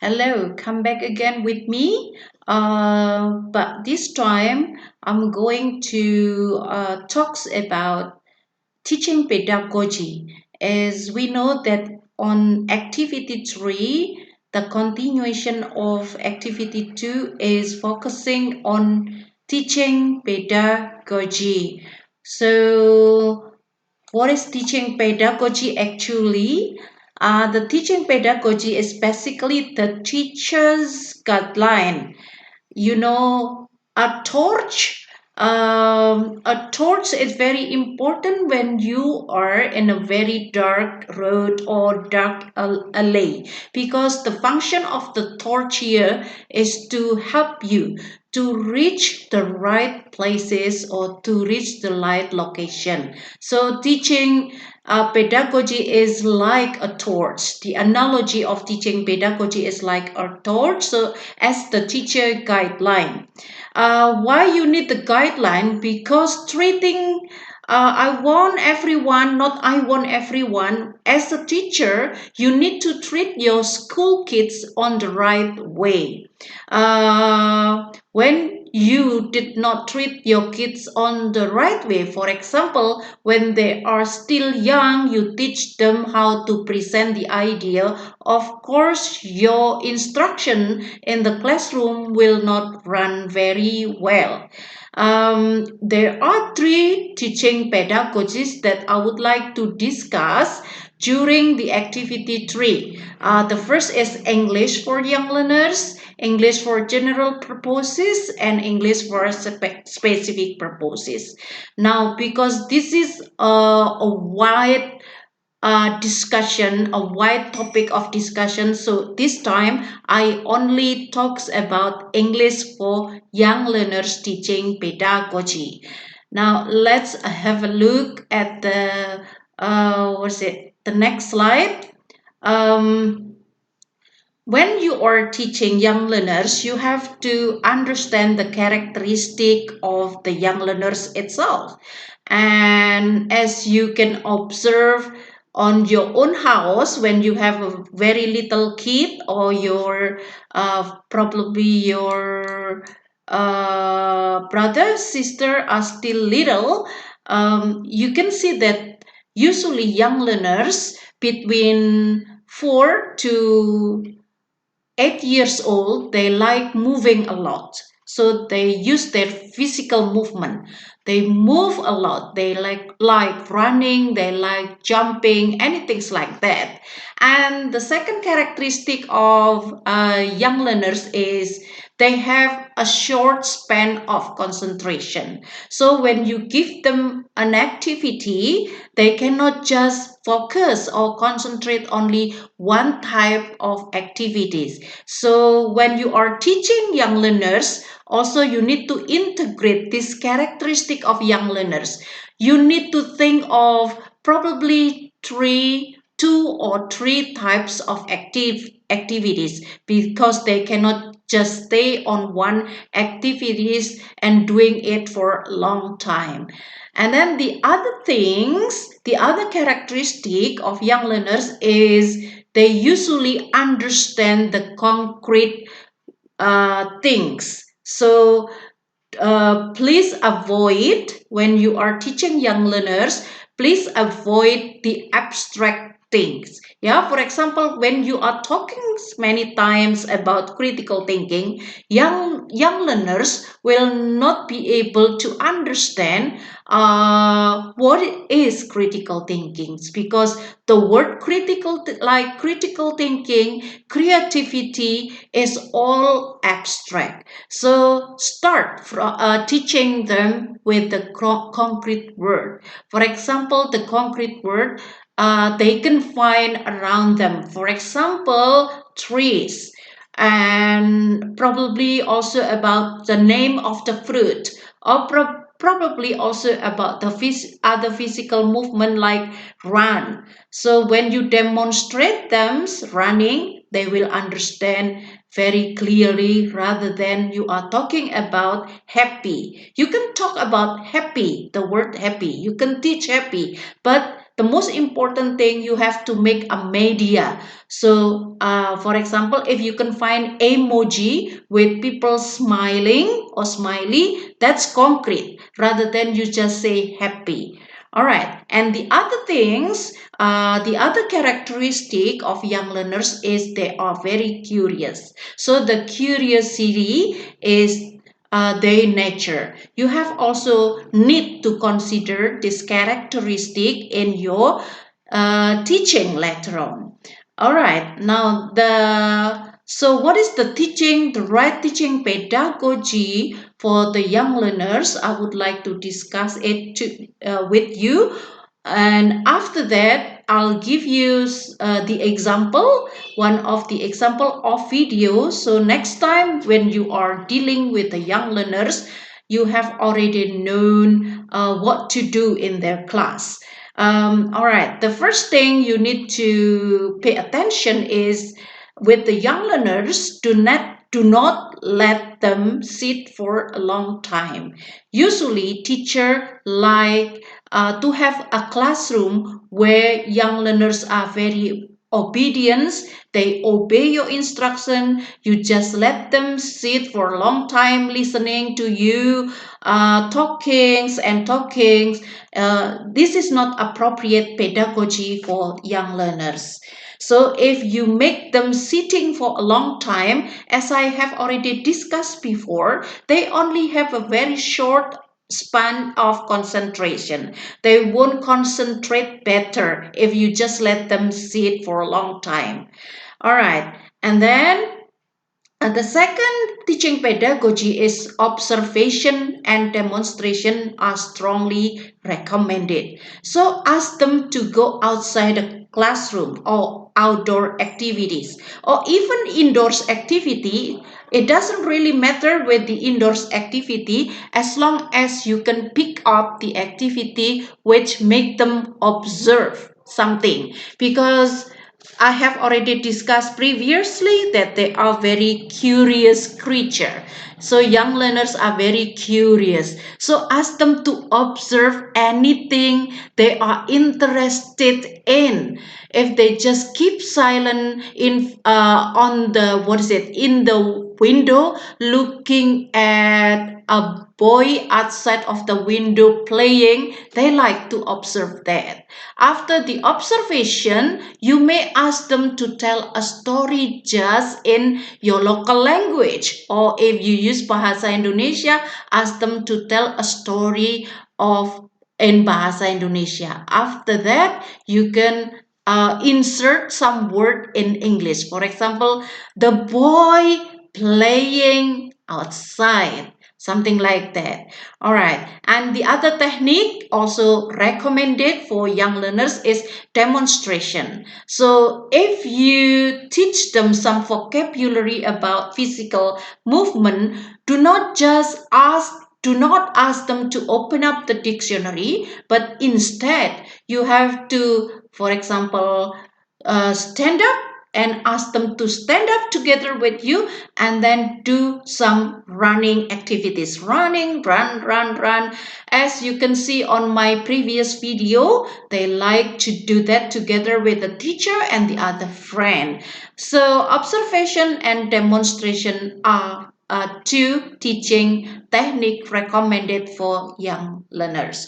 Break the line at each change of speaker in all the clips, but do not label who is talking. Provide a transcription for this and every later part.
Hello, come back again with me. But this time I'm going to talk about teaching pedagogy. As we know that on activity 3, the continuation of activity 2 is focusing on teaching pedagogy. So what is teaching pedagogy actually? The teaching pedagogy is basically the teacher's guideline. You know, a torch. A torch is very important when you are in a very dark road or dark alley, because the function of the torch here is to help you to reach the right places or to reach the right location. So teaching pedagogy is like a torch. The analogy of teaching pedagogy is like a torch. So as the teacher guideline. Why you need the guideline? Because treating I want everyone, not I want everyone. As a teacher, you need to treat your school kids on the right way. When you did not treat your kids on the right way, for example, when they are still young, you teach them how to present the idea. Of course, your instruction in the classroom will not run very well. There are three teaching pedagogies that I would like to discuss during the activity 3. The first is English for young learners, English for general purposes, and English for specific purposes. Now, because this is a wide discussion, a wide topic of discussion. So this time I only talks about English for young learners teaching pedagogy. Now let's have a look at the what's it? The next slide. Um, when you are teaching young learners, you have to understand the characteristic of the young learners itself. And as you can observe on your own house, when you have a very little kid or your probably your brother, sister are still little, you can see that usually young learners between 4 to 8 years old, they like moving a lot. So they use their physical movement. They move a lot. They like running, they like jumping, anything like that. And the second characteristic of young learners is they have a short span of concentration. So when you give them an activity, they cannot just focus or concentrate only one type of activities. So when you are teaching young learners, also you need to integrate this characteristic of young learners. You need to think of probably two or three types of activities, because they cannot just stay on one activities and doing it for a long time. And then the other characteristic of young learners is they usually understand the concrete things. So please avoid, when you are teaching young learners, please avoid the abstract things. Yeah, for example, when you are talking many times about critical thinking, young learners will not be able to understand what is critical thinking, because the word critical, like critical thinking, creativity, is all abstract. So start from teaching them with the concrete word. For example, the concrete word they can find around them. For example, trees, and probably also about the name of the fruit, or probably also about the other physical movement like run. So when you demonstrate them running, they will understand very clearly, rather than you are talking about happy. You can talk about happy, the word happy. You can teach happy, but the most important thing, you have to make a media. So for example, if you can find emoji with people smiling or smiley, that's concrete rather than you just say happy. All right, and the other things, the other characteristic of young learners is they are very curious. So the curiosity is their nature. You have also need to consider this characteristic in your teaching later on. All right, now what is the right teaching pedagogy for the young learners? I would like to discuss it with you, and after that, I'll give you the example, one of the example of videos. So next time when you are dealing with the young learners, you have already known what to do in their class. All right, the first thing you need to pay attention is with the young learners, do not let them sit for a long time. Usually, teacher like to have a classroom where young learners are very obedient. They obey your instruction. You just let them sit for a long time listening to you, talkings and talkings. This is not appropriate pedagogy for young learners. So if you make them sitting for a long time, as I have already discussed before, they only have a very short span of concentration. They won't concentrate better if you just let them sit for a long time. All right. And then the second teaching pedagogy is observation and demonstration are strongly recommended. So ask them to go outside the classroom or outdoor activities or even indoors activity. It doesn't really matter with the indoors activity as long as you can pick up the activity which make them observe something, because I have already discussed previously that they are very curious creature. So young learners are very curious. So ask them to observe anything they are interested in. If they just keep silent in on the in the window looking at a boy outside of the window playing, they like to observe that. After the observation, you may ask them to tell a story just in your local language, or if you use Bahasa Indonesia, ask them to tell a story of in Bahasa Indonesia. After that, you can insert some word in English. For example, the boy playing outside, something like that. All right, and the other technique also recommended for young learners is demonstration. So if you teach them some vocabulary about physical movement, do not ask them to open up the dictionary, but instead you have to, for example, stand up and ask them to stand up together with you and then do some running activities. Running, run. As you can see on my previous video, they like to do that together with the teacher and the other friend. So observation and demonstration are two teaching technique recommended for young learners.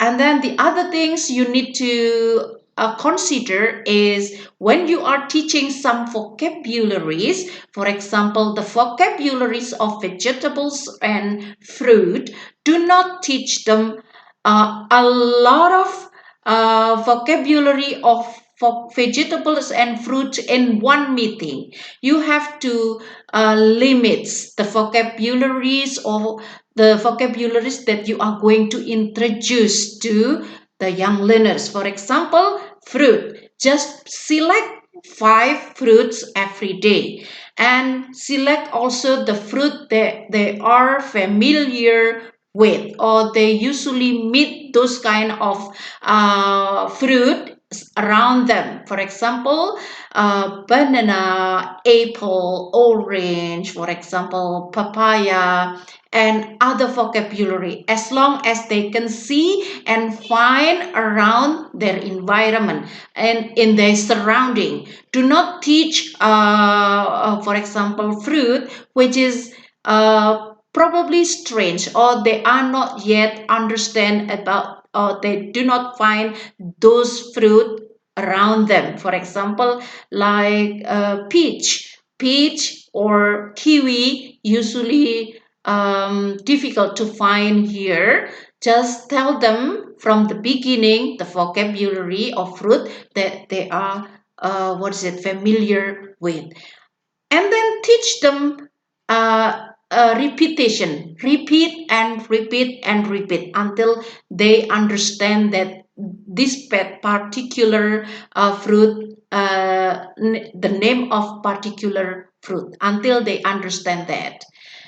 And then the other things you need to consider is when you are teaching some vocabularies, for example, the vocabularies of vegetables and fruit, do not teach them a lot of vocabulary of for vegetables and fruits in one meeting. You have to limit the vocabularies or the vocabularies that you are going to introduce to the young learners. For example, fruit. Just select 5 fruits every day and select also the fruit that they are familiar with or they usually meet those kind of fruit around them. For example, banana, apple, orange, for example, papaya, and other vocabulary, as long as they can see and find around their environment and in their surrounding. Do not teach, for example, fruit, which is probably strange, or they are not yet understand about, or they do not find those fruit around them. For example, like peach or kiwi, usually difficult to find here. Just tell them from the beginning the vocabulary of fruit that they are familiar with, and then teach them repetition, repeat and repeat and repeat until they understand that this particular fruit, the name of particular fruit, until they understand that.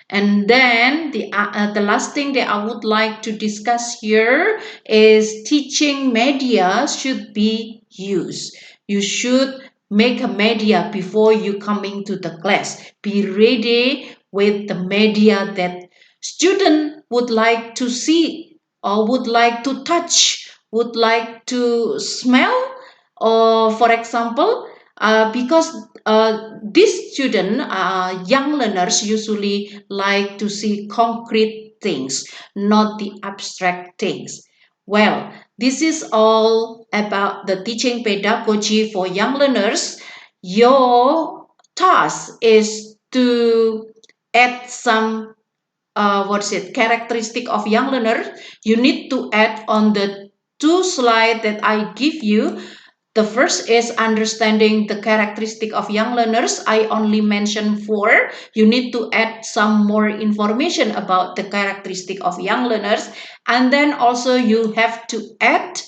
And then the last thing that I would like to discuss here is teaching media should be used. You should make a media before you coming to the class. Be ready with the media that student would like to see, or would like to touch, would like to smell, or for example, because these student, young learners, usually like to see concrete things, not the abstract things. Well, this is all about the teaching pedagogy for young learners. Your task is to add some characteristic of young learners. You need to add on the two slides that I give you. The first is understanding the characteristic of young learners. I only mentioned four. You need to add some more information about the characteristic of young learners. And then also you have to add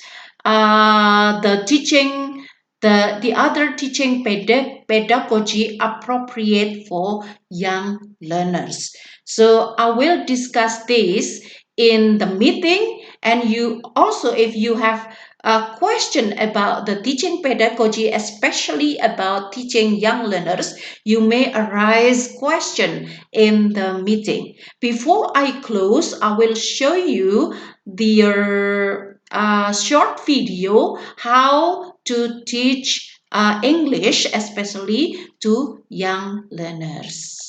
the teaching, the other teaching pedagogy appropriate for young learners. So I will discuss this in the meeting, and you also, if you have a question about the teaching pedagogy, especially about teaching young learners, you may arise question in the meeting. Before I close, I will show you the short video how to teach English, especially to young learners.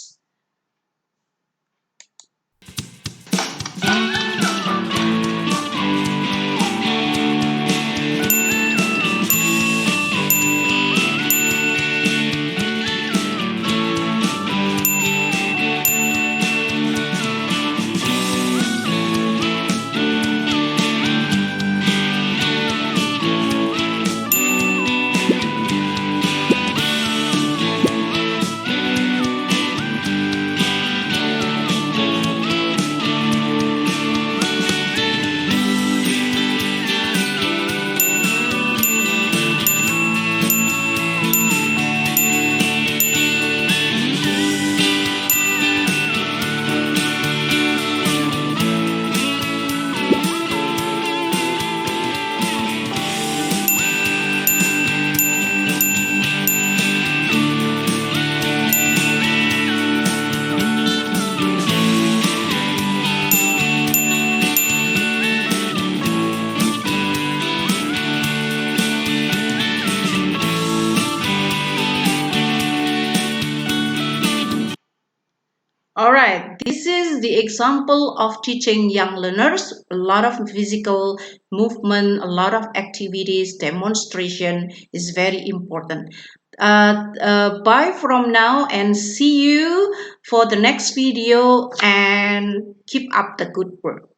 All right, this is the example of teaching young learners. A lot of physical movement, a lot of activities, demonstration is very important. Bye from now, and see you for the next video, and keep up the good work.